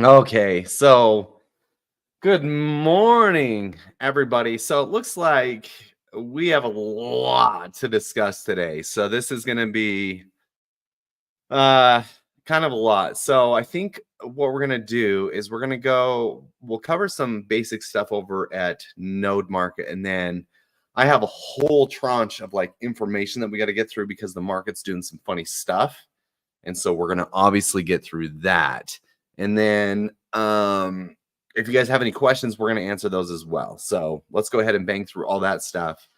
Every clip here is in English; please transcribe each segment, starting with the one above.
Okay, so good morning, everybody. So it looks like we have a lot to discuss today. So this is going to be uh kind of a lot. So I think what we're going to do is we'll cover some basic stuff over at Node Market, and then I have a whole tranche of like information that we got to get through because the market's doing some funny stuff. And so we're going to obviously get through that. And then if you guys have any questions, we're going to answer those as well. So let's go ahead and bang through all that stuff.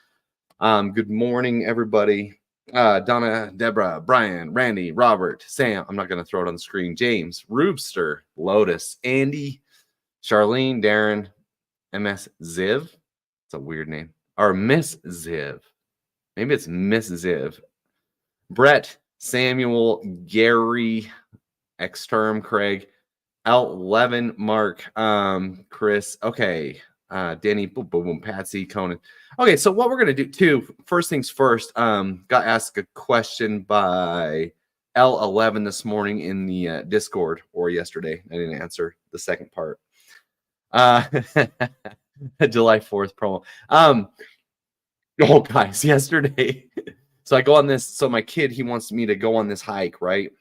Good morning, everybody. Donna, Deborah, Brian, Randy, Robert, Sam. I'm not going to throw it on the screen. James, Rubster, Lotus, Andy, Charlene, Darren, MS Ziv. It's a weird name. Or Miss Ziv. Maybe it's Miss Ziv. Brett, Samuel, Gary, Exterm, Craig, L11, Mark, Chris, okay, Danny, boom, boom, boom, Patsy, Conan. Okay, so what we're gonna do too, first things first, got asked a question by L11 this morning in the Discord, or yesterday. I didn't answer the second part. July 4th promo. Oh guys, yesterday. So I go on this. So my kid, he wants me to go on this hike, right?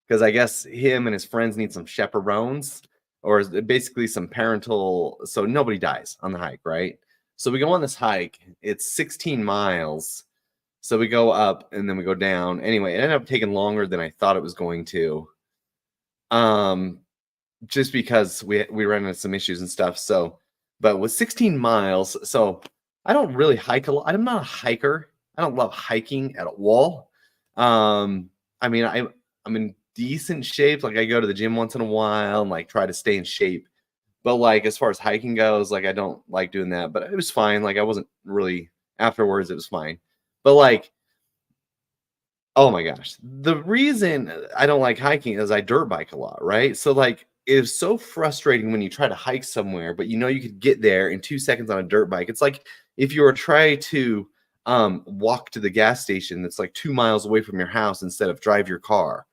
Because I guess him and his friends need some chaperones, or basically some parental. So nobody dies on the hike, right? So we go on this hike. It's 16 miles. So we go up and then we go down. Anyway, it ended up taking longer than I thought it was going to. Just because we ran into some issues and stuff. So, but with 16 miles, so I don't really hike a lot. I'm not a hiker. I don't love hiking at all. I mean, I'm in decent shape. Like I go to the gym once in a while and like try to stay in shape. But like as far as hiking goes, like I don't like doing that. But it was fine. Like I wasn't really afterwards. It was fine. But like, oh my gosh, the reason I don't like hiking is I dirt bike a lot, right? So like it's so frustrating when you try to hike somewhere, but you know you could get there in 2 seconds on a dirt bike. It's like if you were trying to walk to the gas station that's like 2 miles away from your house instead of drive your car.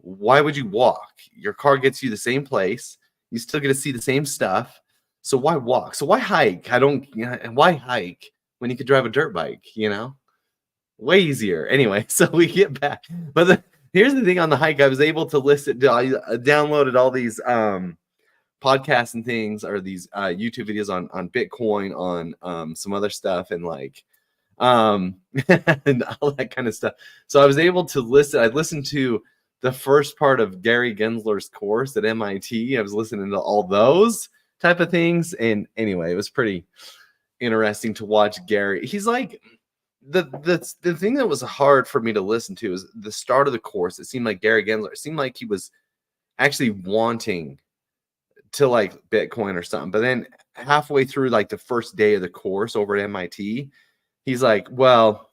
Why would you walk? Your car gets you the same place. You still get to see the same stuff. So why walk? So why hike? Why hike when you could drive a dirt bike, you know? Way easier. Anyway, so we get back. But here's the thing on the hike. I was able to I downloaded all these podcasts and things, or these YouTube videos on Bitcoin, on some other stuff, and like and all that kind of stuff. So I was able to listen. I listened to the first part of Gary Gensler's course at MIT. I was listening to all those type of things. And anyway, it was pretty interesting to watch Gary. He's like, the thing that was hard for me to listen to is the start of the course. It seemed like Gary Gensler, it seemed like he was actually wanting to like Bitcoin or something. But then halfway through like the first day of the course over at MIT, he's like, well,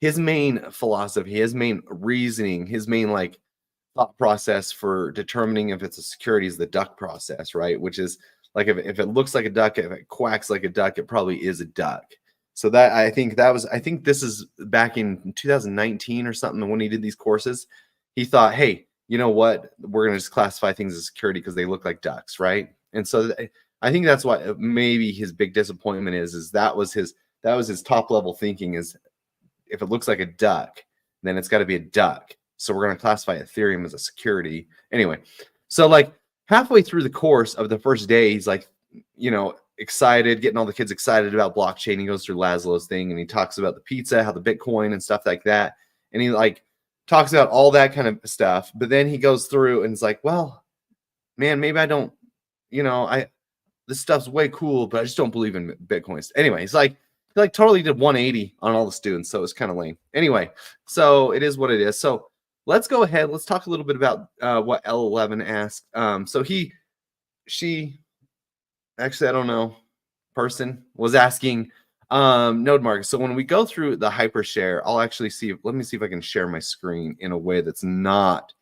his main philosophy, his main reasoning, his main like thought process for determining if it's a security is the duck process, right? Which is like if it looks like a duck, if it quacks like a duck, it probably is a duck. So that I think this is back in 2019 or something when he did these courses. He thought, hey, you know what? We're going to just classify things as security because they look like ducks, right? And so I think that's what maybe his big disappointment is that was his top level thinking is if it looks like a duck, then it's got to be a duck. So we're going to classify Ethereum as a security. Anyway, so like halfway through the course of the first day, he's like, you know, excited, getting all the kids excited about blockchain. He goes through Laszlo's thing and he talks about the pizza, how the Bitcoin and stuff like that. And he like talks about all that kind of stuff. But then he goes through and it's like, well, man, maybe I don't, you know, this stuff's way cool, but I just don't believe in Bitcoin. Anyway, he's like, he like totally did 180 on all the students. So it's kind of lame. Anyway, so it is what it is. So let's go ahead. Let's talk a little bit about what L11 asked. So she, actually, I don't know, person was asking Node Market. So when we go through the hypershare, I'll actually see, let me see if I can share my screen in a way that's not,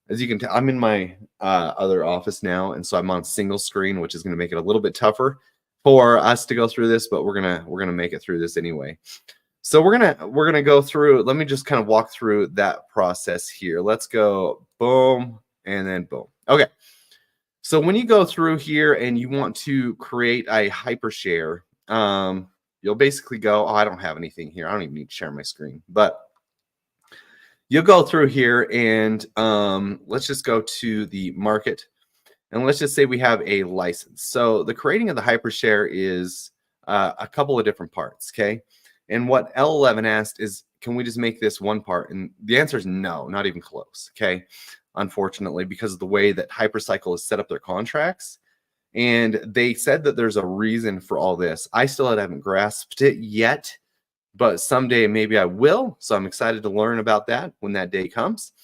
as you can tell, I'm in my other office now. And so I'm on single screen, which is going to make it a little bit tougher for us to go through this, but we're gonna make it through this anyway. So we're gonna go through. Let me just kind of walk through that process here. Let's go boom and then boom. Okay. So when you go through here and you want to create a hypershare, you'll basically go, oh, I don't have anything here. I don't even need to share my screen, but you'll go through here and let's just go to the market. And let's just say we have a license. So the creating of the hypershare is a couple of different parts, okay? And what L11 asked is, can we just make this one part? And the answer is no, not even close, okay? Unfortunately, because of the way that Hypercycle has set up their contracts. And they said that there's a reason for all this. I still haven't grasped it yet, but someday maybe I will. So I'm excited to learn about that when that day comes.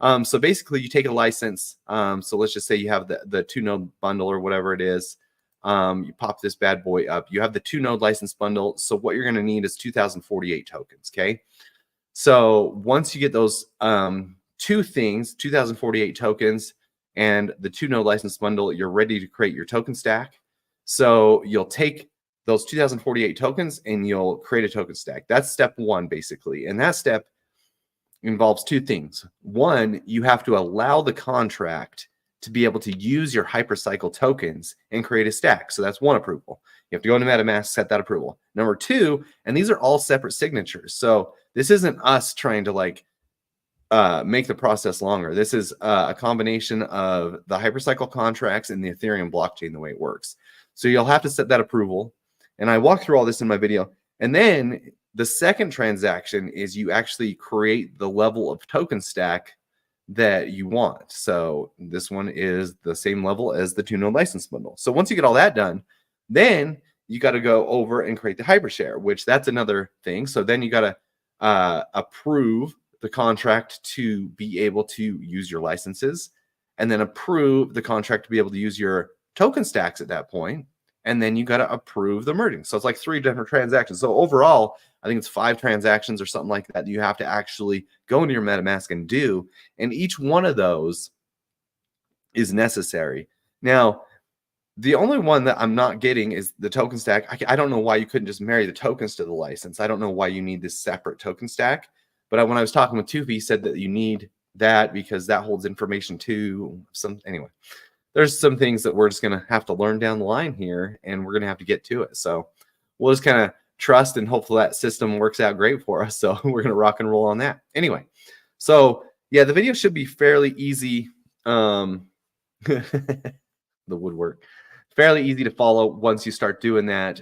So basically you take a license. So let's just say you have the 2-node bundle or whatever it is. You pop this bad boy up. You have the 2-node license bundle. So what you're going to need is 2048 tokens. Okay. So once you get those two things, 2048 tokens and the 2-node license bundle, you're ready to create your token stack. So you'll take those 2048 tokens and you'll create a token stack. That's step one, basically. And that step involves two things. One, you have to allow the contract to be able to use your hypercycle tokens and create a stack. So that's one approval. You have to go into MetaMask, set that approval. Number two, and these are all separate signatures. So this isn't us trying to like make the process longer. This is a combination of the hypercycle contracts and the Ethereum blockchain, the way it works. So you'll have to set that approval. And I walk through all this in my video. And then the second transaction is you actually create the level of token stack that you want. So this one is the same level as the 2-node license bundle. So once you get all that done, then you got to go over and create the hypershare, which that's another thing. So then you got to approve the contract to be able to use your licenses, and then approve the contract to be able to use your token stacks at that point. And then you got to approve the merging. So it's like 3 different transactions. So overall, I think it's 5 transactions or something like that you have to actually go into your MetaMask and do. And each one of those is necessary. Now, the only one that I'm not getting is the token stack. I don't know why you couldn't just marry the tokens to the license. I don't know why you need this separate token stack. But when I was talking with Tufi, he said that you need that because that holds information too. Anyway, there's some things that we're just going to have to learn down the line here, and we're going to have to get to it. So we'll just kind of trust, and hopefully that system works out great for us. So we're going to rock and roll on that. Anyway, so yeah, the video should be fairly easy. The woodwork, fairly easy to follow once you start doing that.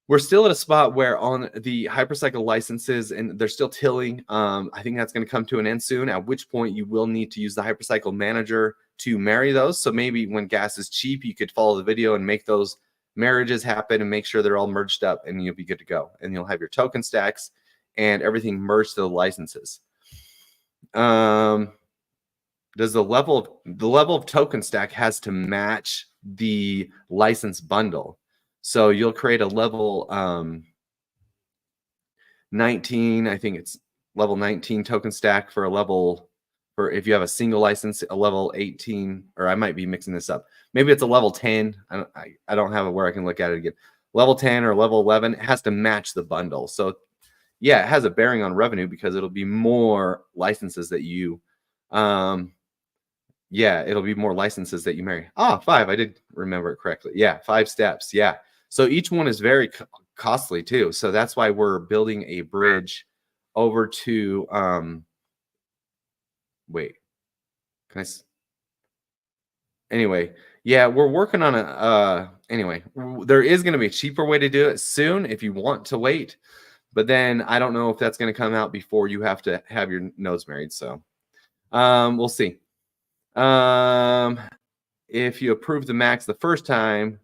We're still at a spot where on the hypercycle licenses, and they're still tilling. I think that's going to come to an end soon, at which point you will need to use the hypercycle manager to marry those. So maybe when gas is cheap, you could follow the video and make those marriages happen and make sure they're all merged up, and you'll be good to go. And you'll have your token stacks and everything merged to the licenses. Does the level of token stack has to match the license bundle. So you'll create a level 19, I think it's level 19 token stack for a level, for if you have a single license, a level 18, or I might be mixing this up. Maybe it's a level 10. I don't have it where I can look at it again. Level 10 or level 11, it has to match the bundle. So yeah, it has a bearing on revenue because it'll be more licenses that you, yeah, it'll be more licenses that you marry. 5, I did remember it correctly. Yeah, 5 steps. Yeah. So each one is very costly too. So that's why we're building a bridge over to, wait, can I, anyway, yeah, we're working on anyway, there is going to be a cheaper way to do it soon if you want to wait, but then I don't know if that's going to come out before you have to have your nodes married. So, we'll see. If you approve the max the first time,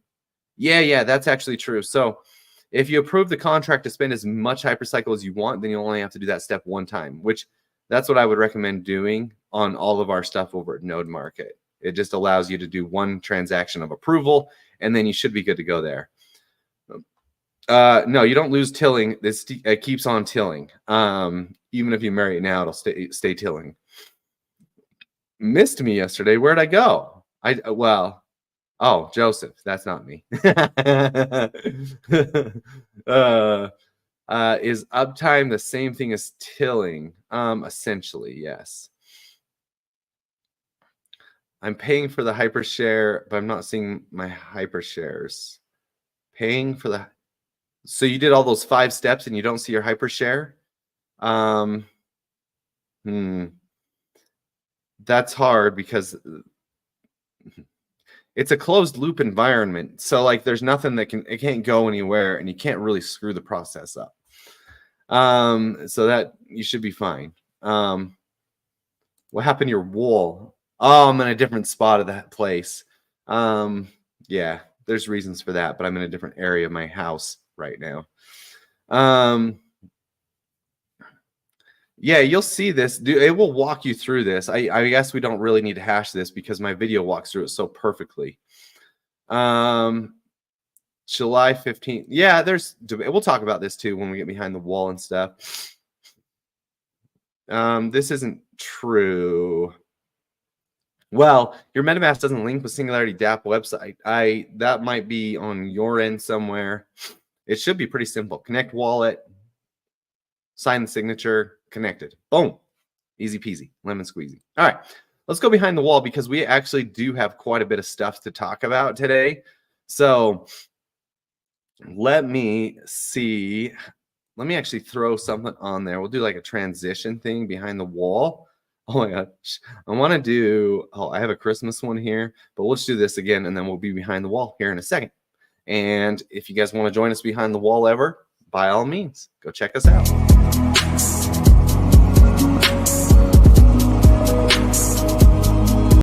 yeah, that's actually true. So if you approve the contract to spend as much hypercycle as you want, then you only have to do that step one time, which that's what I would recommend doing on all of our stuff over at Node Market. It just allows you to do one transaction of approval, and then you should be good to go there. No, you don't lose tilling. This keeps on tilling. Even if you marry it now, it'll stay tilling. Missed me yesterday. Where'd I go? Oh, Joseph, that's not me. Is uptime the same thing as tilling? Essentially, yes. I'm paying for the hypershare, but I'm not seeing my hypershares. Paying for the So you did all those 5 steps and you don't see your hypershare? Um, that's hard because it's a closed loop environment. So like there's nothing that it can't go anywhere and you can't really screw the process up. So that you should be fine. What happened to your wall? Oh, I'm in a different spot of that place. Yeah, there's reasons for that, but I'm in a different area of my house right now. Yeah, you'll see this. It will walk you through this. I guess we don't really need to hash this because my video walks through it so perfectly. July 15th. Yeah, we'll talk about this too when we get behind the wall and stuff. This isn't true. Well, your MetaMask doesn't link with Singularity DApp website. That might be on your end somewhere. It should be pretty simple. Connect wallet, sign the signature, connected. Boom. Easy peasy, lemon squeezy. All right, let's go behind the wall because we actually do have quite a bit of stuff to talk about today. So let me see. Let me actually throw something on there. We'll do like a transition thing behind the wall. Oh my gosh. I want to do, I have a Christmas one here, but let's do this again and then we'll be behind the wall here in a second. And if you guys want to join us behind the wall ever, by all means, go check us out.